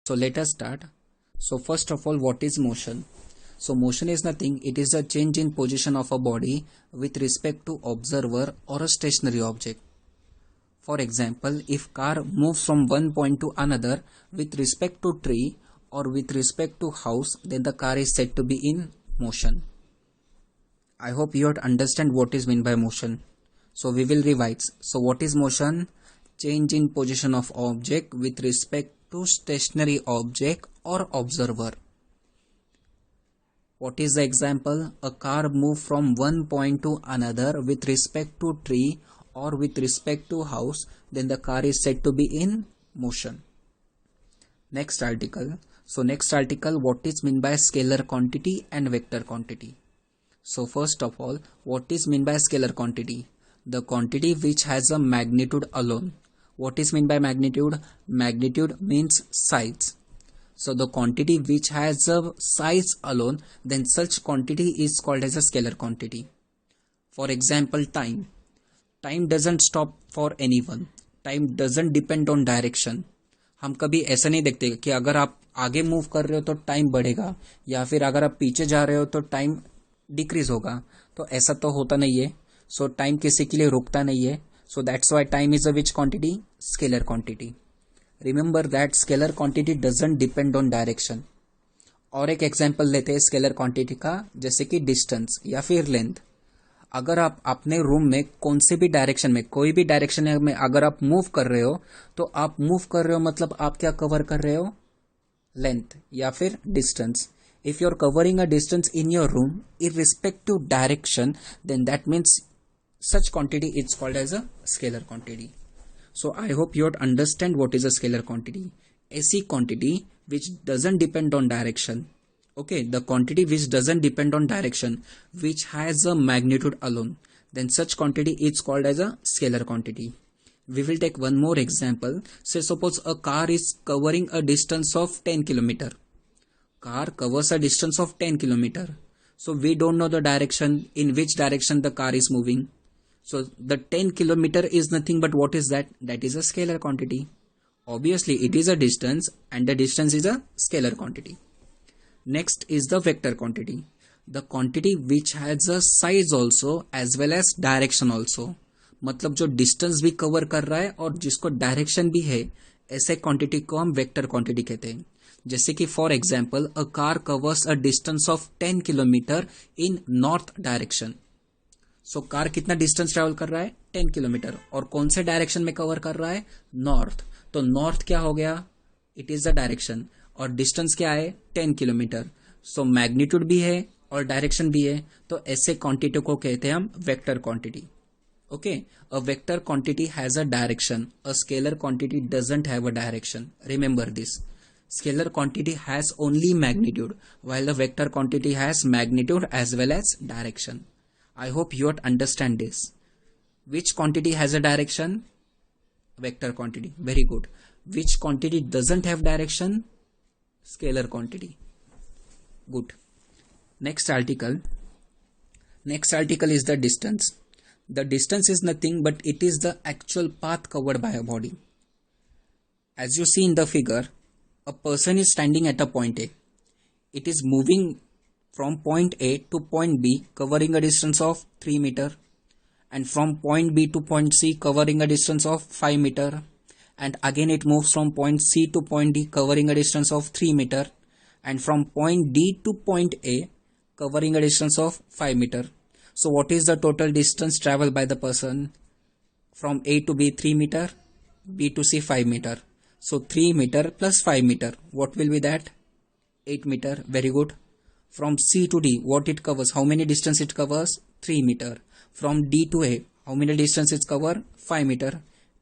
So let us start. So first of all, what is motion? So motion is nothing, it is a change in position of a body with respect to observer or a stationary object. For example, if car moves from one point to another with respect to tree or with respect to house, then the car is said to be in motion. I hope you understand what is meant by motion. So we will revise. So what is motion? Change in position of object with respect to stationary object or observer. What is the example? A car moves from one point to another with respect to tree or with respect to house, then the car is said to be in motion. Next article. So next article, what is meant by scalar quantity and vector quantity? So first of all, what is meant by scalar quantity? The quantity which has a magnitude alone. What is meant by magnitude? Magnitude means size. So the quantity which has a size alone, then such quantity is called as a scalar quantity. For example, time. Time doesn't stop for anyone. Time doesn't depend on direction. हम कभी ऐसा नहीं देखते कि अगर आप आगे move कर रहे हो तो टाइम बढ़ेगा या फिर अगर आप पीछे जा रहे हो तो टाइम डिक्रीज होगा, तो ऐसा तो होता नहीं है. सो टाइम किसी के लिए रुकता नहीं है. So that's why time is a which quantity? Scalar quantity. Remember that scalar quantity doesn't depend on direction. और एक एग्जांपल लेते हैं स्केलर क्वांटिटी का, जैसे कि डिस्टेंस या फिर लेंथ. अगर आप अपने रूम में कौन से भी डायरेक्शन में, कोई भी डायरेक्शन में अगर आप मूव कर रहे हो, तो आप मूव कर रहे हो मतलब आप क्या कवर कर रहे हो? लेंथ या फिर distance. If you're covering a distance in your room irrespective direction, then that means such quantity is called as a scalar quantity. So I hope you understand what is a scalar quantity. ऐसी quantity which doesn't depend on direction. Okay, the quantity which doesn't depend on direction, which has a magnitude alone, then such quantity is called as a scalar quantity. We will take one more example. Say suppose a car is covering a distance of 10 kilometer. Car covers a distance of 10 kilometer. So we don't know the direction, in which direction the car is moving. So the 10 kilometer is nothing but what is that? That is a scalar quantity. Obviously it is a distance and the distance is a scalar quantity. Next is the vector quantity. The quantity which has a size also as well as direction also. मतलब जो distance भी cover कर रहा है और जिसको direction भी है, ऐसे क्वांटिटी को हम वेक्टर क्वांटिटी कहते हैं. जैसे कि for example a car covers a distance of 10 kilometre in north direction. So car कितना डिस्टेंस ट्रेवल कर रहा है? 10 किलोमीटर. और कौन से डायरेक्शन में कवर कर रहा है? नॉर्थ. तो नॉर्थ क्या हो गया? It is the direction. और डिस्टेंस क्या है? 10 किलोमीटर. सो मैग्नीट्यूड भी है और डायरेक्शन भी है, तो ऐसे क्वांटिटी को कहते हैं हम vector quantity. Okay, a vector quantity has a direction. A scalar quantity doesn't have a direction. Remember this. Scalar quantity has only magnitude, while the vector quantity has magnitude as well as direction. I hope you understand this. Which quantity has a direction? Vector quantity. Very good. Which quantity doesn't have direction? Scalar quantity. Good. Next article. Next article is the distance. The distance is nothing but it is the actual path covered by a body. As you see in the figure, a person is standing at a point A. It is moving from point A to point B covering a distance of 3 meter, and from point B to point C covering a distance of 5 meter, and again it moves from point C to point D covering a distance of 3 meter, and from point D to point A covering a distance of 5 meter. So what is the total distance traveled by the person? From A to B 3 meter, B to C 5 meter. So 3 meter plus 5 meter. What will be that? 8 meter. Very good. From C to D, what it covers? How many distance it covers? 3 meter. From D to A, how many distance it covers? 5 meter.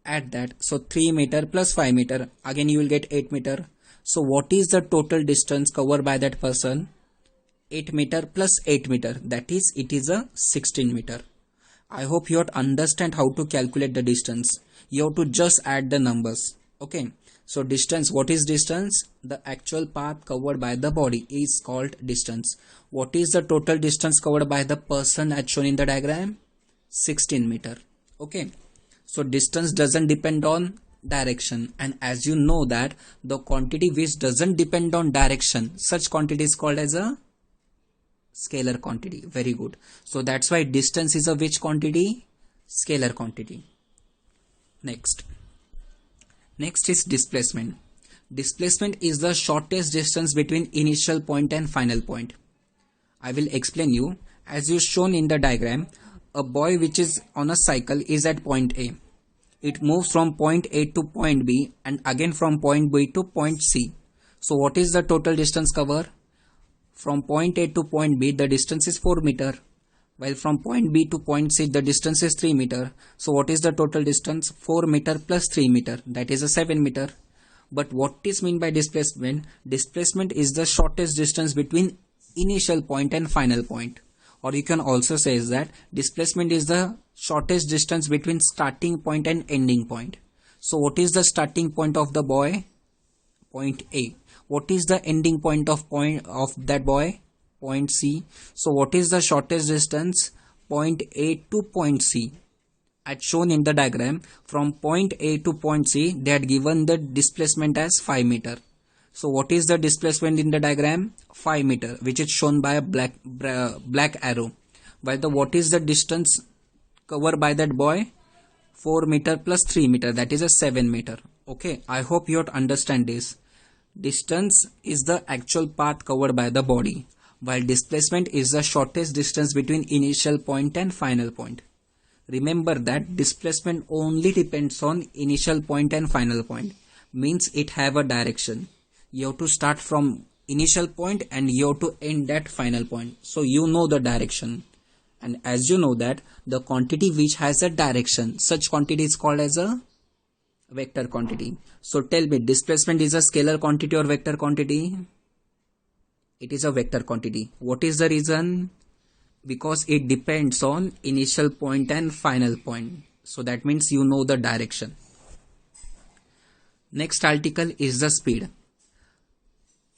Add that. So 3 meter plus 5 meter. Again you will get 8 meter. So what is the total distance covered by that person? 8 meter plus 8 meter, that is it is a 16 meter. I hope you understand how to calculate the distance. You have to just add the numbers. Okay, so distance, what is distance? The actual path covered by the body is called distance. What is the total distance covered by the person as shown in the diagram? 16 meter. Okay, so distance doesn't depend on direction. And as you know that the quantity which doesn't depend on direction, such quantity is called as a scalar quantity. Very good. So that's why distance is a which quantity? Scalar quantity. Next is displacement. Displacement is the shortest distance between initial point and final point. I will explain you. As you shown in the diagram, a boy which is on a cycle is at point A. It moves from point A to point B and again from point B to point C. So what is the total distance cover? From point A to point B the distance is 4 meter, while from point B to point C the distance is 3 meter. So what is the total distance? 4 meter plus 3 meter, that is a 7 meter. But what is meant by displacement? Displacement is the shortest distance between initial point and final point. Or you can also say is that displacement is the shortest distance between starting point and ending point. So what is the starting point of the boy? Point A. What is the ending point of that boy? Point C. So what is the shortest distance? Point A to point C. As shown in the diagram, from point A to point C, they had given the displacement as 5 meter. So what is the displacement in the diagram? 5 meter, which is shown by a black arrow. While what is the distance covered by that boy? 4 meter plus 3 meter, that is a 7 meter. Okay, I hope you understand this. Distance is the actual path covered by the body, while displacement is the shortest distance between initial point and final point. Remember that displacement only depends on initial point and final point, means it have a direction. You have to start from initial point and you have to end at final point. So you know the direction. And as you know that the quantity which has a direction, such quantity is called as a vector quantity. So tell me, displacement is a scalar quantity or vector quantity? It is a vector quantity. What is the reason? Because it depends on initial point and final point. So that means you know the direction. Next article is the speed.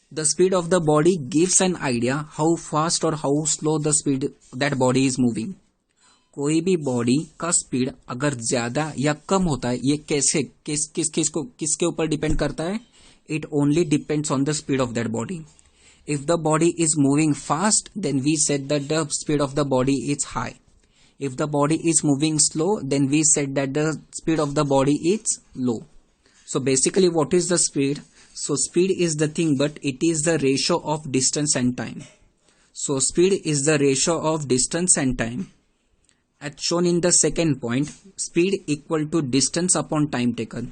The speed of the body gives an idea how fast or how slow the speed that body is moving. कोई भी body का speed अगर ज्यादा या कम होता है, ये कैसे किसके ऊपर डिपेंड करता है? It only depends on the speed of that body. If the body is moving fast, then we said that the speed of the body is high. If the body is moving slow, then we said that the speed of the body is low. So basically what is the speed? So speed is the thing, but it is the ratio of distance and time. So speed is the ratio of distance and time. As shown in the second point, speed equal to distance upon time taken.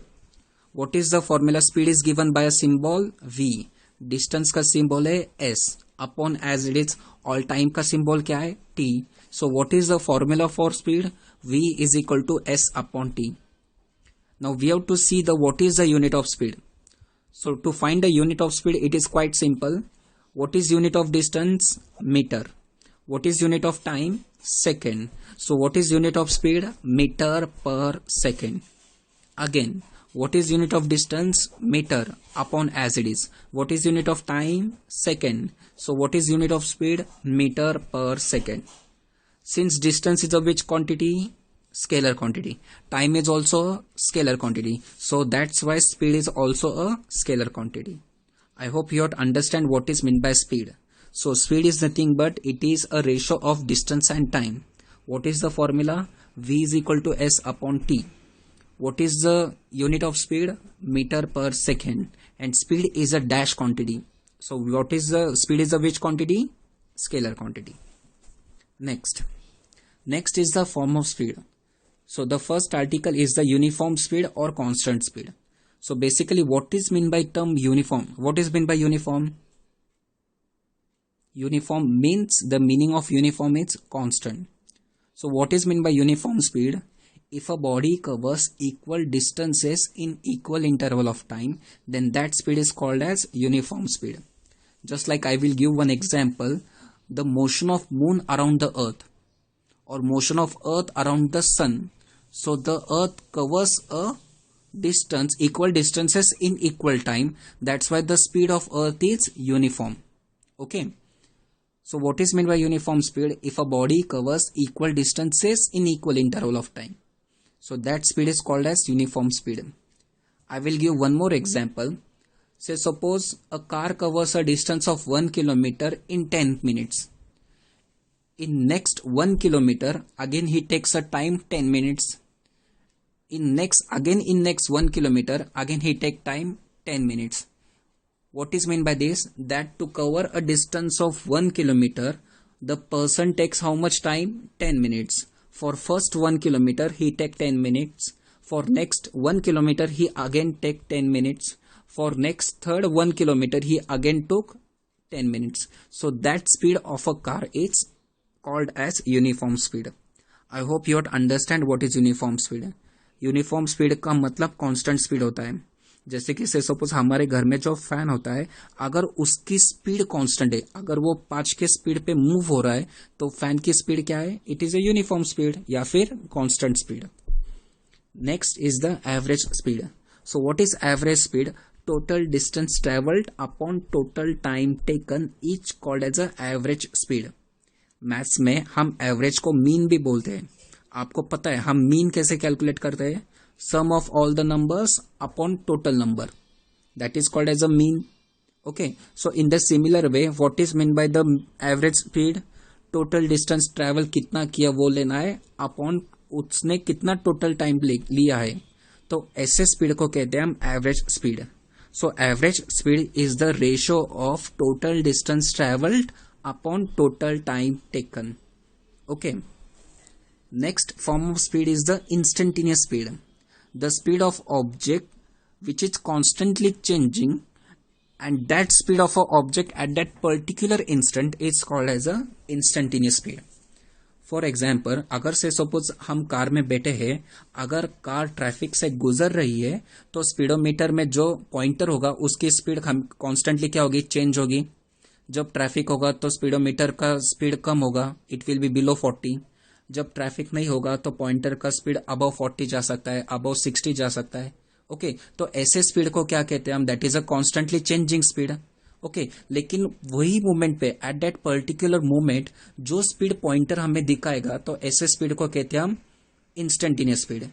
What is the formula? Speed is given by a symbol V. Distance का symbol है S. Upon as it is, all time का symbol क्या है? T. So what is the formula for speed? V is equal to S upon T. Now we have to see the what is the unit of speed. So to find the unit of speed, it is quite simple. What is unit of distance? Meter. What is unit of time? Second. So what is unit of speed? Meter per second. Again, what is unit of distance? Meter upon as it is. What is unit of time? Second. So what is unit of speed? Meter per second. Since distance is a which quantity? Scalar quantity. Time is also a scalar quantity. So that's why speed is also a scalar quantity. I hope you understand what is meant by speed. So speed is nothing but it is a ratio of distance and time. What is the formula? V is equal to S upon T. What is the unit of speed? Meter per second. And speed is a dash quantity. So what is the speed is a which quantity? Scalar quantity. Next is the form of speed. So the first article is the uniform speed or constant speed. So basically what is meant by term uniform? What is meant by uniform? Uniform means the meaning of uniform is constant. So what is meant by uniform speed? If a body covers equal distances in equal interval of time, then that speed is called as uniform speed. Just like I will give one example, the motion of moon around the earth or motion of earth around the sun. So the earth covers a distance, equal distances in equal time. That's why the speed of earth is uniform. Okay. So what is meant by uniform speed? If a body covers equal distances in equal interval of time. So that speed is called as uniform speed. I will give one more example. Say suppose a car covers a distance of 1 kilometer in 10 minutes. In next 1 kilometer, again he takes a time 10 minutes. In next 1 kilometer, again he take time 10 minutes. What is meant by this? That to cover a distance of 1 kilometer, the person takes how much time? 10 minutes. For first 1 kilometer, he take 10 minutes. For next 1 kilometer, he again take 10 minutes. For next third 1 kilometer, he again took 10 minutes. So that speed of a car is called as uniform speed. I hope you understand what is uniform speed. Uniform speed का मतलब constant speed होता है. जैसे कि से suppose हमारे घर में जो फैन होता है, अगर उसकी स्पीड कांस्टेंट है, अगर वो 5 के स्पीड पे मूव हो रहा है, तो फैन की स्पीड क्या है? It is a uniform speed या फिर constant speed. Next is the average speed. So what is average speed? Total distance travelled upon total time taken is called as a average speed. Maths में हम average को mean भी बोलते हैं. आपको पता है हम मीन कैसे कैलकुलेट करते हैं? Sum of all the numbers upon total number, that is called as a mean. Okay, so in the similar way what is mean by the average speed? Total distance travel कितना किया वो लेना है upon उसने कितना total time लिया है. तो ऐसे स्पीड को कहते हैं हम average speed. So average speed is the ratio of total distance travelled upon total time taken. Okay. Next form of speed is the instantaneous speed. The speed of object which is constantly changing, and that speed of an object at that particular instant is called as a instantaneous speed. For example, अगर से suppose हम car में बैठे हैं, अगर car traffic से गुजर रही है, तो स्पीडोमीटर में जो पॉइंटर होगा उसकी स्पीड कॉन्स्टेंटली क्या होगी? चेंज होगी. जब ट्रैफिक होगा तो स्पीडोमीटर का स्पीड कम होगा, इट विल बी बिलो 40. जब ट्रैफिक नहीं होगा तो पॉइंटर का स्पीड अबव 40 जा सकता है, अबव 60 जा सकता है. ओके, तो ऐसे स्पीड को क्या कहते हैं हम? That is a constantly changing speed. Okay, लेकिन वही मोमेंट पे एट दैट पर्टिकुलर मोमेंट जो स्पीड पॉइंटर हमें दिखाएगा, तो ऐसे स्पीड को कहते हैं हम इंस्टेंटेनियस स्पीड.